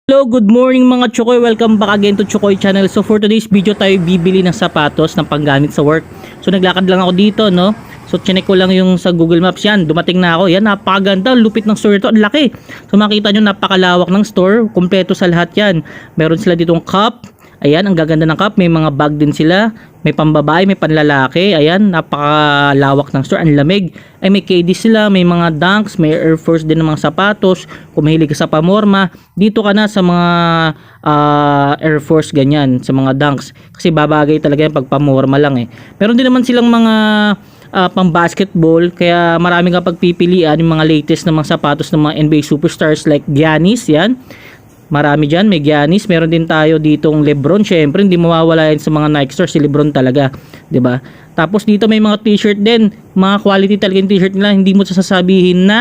Hello, good morning mga Chokoy. Welcome back again to Chokoy channel. So for today's video tayo bibili ng sapatos ng panggamit sa work. So naglakad lang ako dito, no. So chinek ko lang yung sa Google Maps yan. Dumating na ako. Yan, napakaganda, lupit ng store ito. Ang laki. So makita nyo, napakalawak ng store. Kumpleto sa lahat yan. Meron sila ditong cup. Ayan, ang gaganda ng cup. May mga bag din sila. May pambabae, may panlalaki. Ayan, napakalawak ng store. Ang lamig. Ay, may KD sila. May mga Dunks. May Air Force din ng mga sapatos. Kung mahilig ka sa pamorma, dito ka na sa mga Air Force ganyan. Sa mga Dunks. Kasi babagay talaga yan pag pamorma lang eh. Meron din naman silang mga pang basketball. Kaya marami kang pagpipilian. Yung mga latest na mga sapatos ng mga NBA superstars like Giannis. Yan. Marami dyan, may Giannis, meron din tayo ditong Lebron, syempre hindi mawawala yan sa mga Nike store, si Lebron talaga, 'di ba? Tapos dito may mga t-shirt din, mga quality talaga yung t-shirt nila, hindi mo sasabihin na